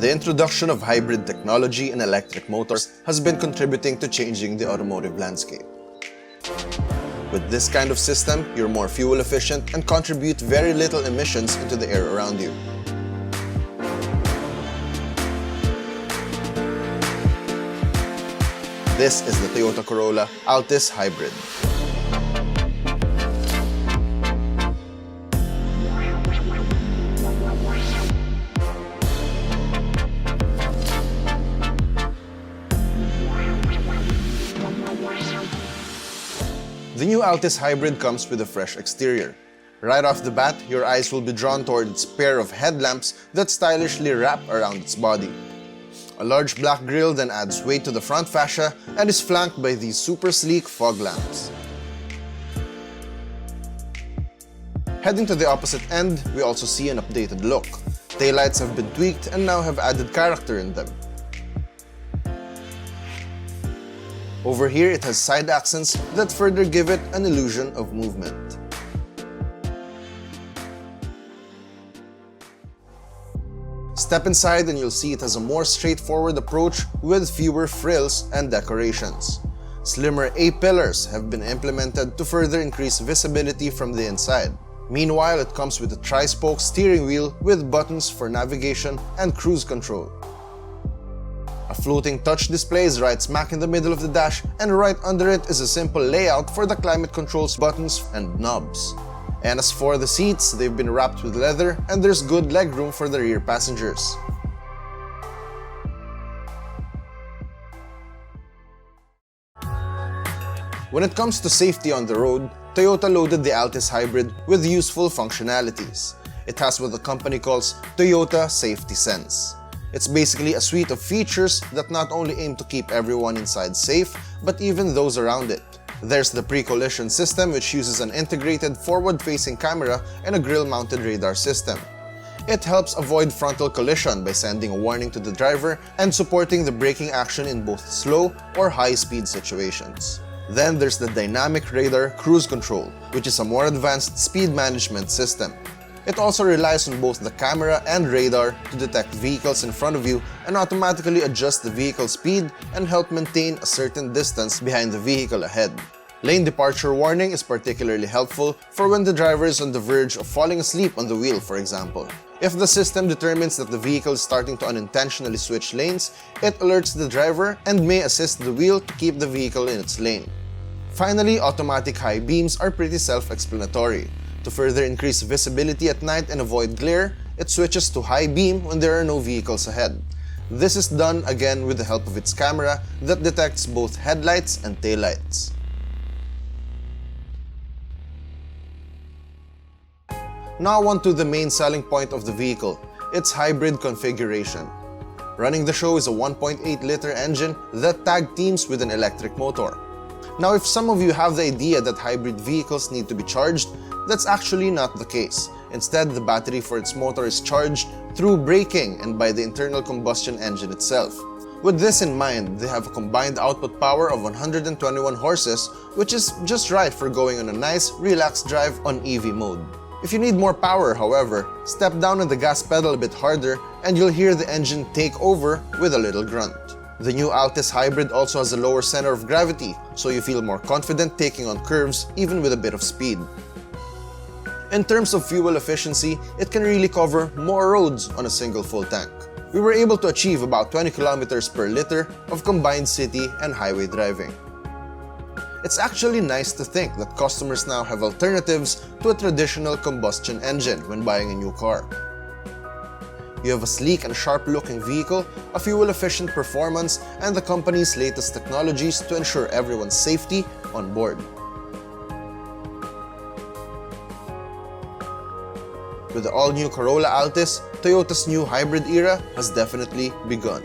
The introduction of hybrid technology in electric motors has been contributing to changing the automotive landscape. With this kind of system, you're more fuel efficient and contribute very little emissions into the air around you. This is the Toyota Corolla Altis Hybrid. The new Altis Hybrid comes with a fresh exterior. Right off the bat, your eyes will be drawn toward its pair of headlamps that stylishly wrap around its body. A large black grille then adds weight to the front fascia and is flanked by these super sleek fog lamps. Heading to the opposite end, we also see an updated look. Taillights have been tweaked and now have added character in them. Over here, it has side accents that further give it an illusion of movement. Step inside and you'll see it has a more straightforward approach with fewer frills and decorations. Slimmer A-pillars have been implemented to further increase visibility from the inside. Meanwhile, it comes with a tri-spoke steering wheel with buttons for navigation and cruise control. A floating touch display is right smack in the middle of the dash, and right under it is a simple layout for the climate controls buttons and knobs. And as for the seats, they've been wrapped with leather and there's good legroom for the rear passengers. When it comes to safety on the road, Toyota loaded the Altis Hybrid with useful functionalities. It has what the company calls Toyota Safety Sense. It's basically a suite of features that not only aim to keep everyone inside safe, but even those around it. There's the pre-collision system, which uses an integrated forward-facing camera and a grille-mounted radar system. It helps avoid frontal collision by sending a warning to the driver and supporting the braking action in both slow or high-speed situations. Then there's the dynamic radar cruise control, which is a more advanced speed management system. It also relies on both the camera and radar to detect vehicles in front of you and automatically adjust the vehicle speed and help maintain a certain distance behind the vehicle ahead. Lane departure warning is particularly helpful for when the driver is on the verge of falling asleep on the wheel, for example. If the system determines that the vehicle is starting to unintentionally switch lanes, it alerts the driver and may assist the wheel to keep the vehicle in its lane. Finally, automatic high beams are pretty self-explanatory. To further increase visibility at night and avoid glare, it switches to high beam when there are no vehicles ahead. This is done again with the help of its camera that detects both headlights and taillights. Now on to the main selling point of the vehicle, its hybrid configuration. Running the show is a 1.8-liter engine that tag teams with an electric motor. Now, if some of you have the idea that hybrid vehicles need to be charged, that's actually not the case. Instead, the battery for its motor is charged through braking and by the internal combustion engine itself. With this in mind, they have a combined output power of 121 horses, which is just right for going on a nice, relaxed drive on EV mode. If you need more power, however, step down on the gas pedal a bit harder and you'll hear the engine take over with a little grunt. The new Altis Hybrid also has a lower center of gravity, so you feel more confident taking on curves even with a bit of speed. In terms of fuel efficiency, it can really cover more roads on a single full tank. We were able to achieve about 20 kilometers per liter of combined city and highway driving. It's actually nice to think that customers now have alternatives to a traditional combustion engine when buying a new car. You have a sleek and sharp-looking vehicle, a fuel-efficient performance, and the company's latest technologies to ensure everyone's safety on board. With the all-new Corolla Altis, Toyota's new hybrid era has definitely begun.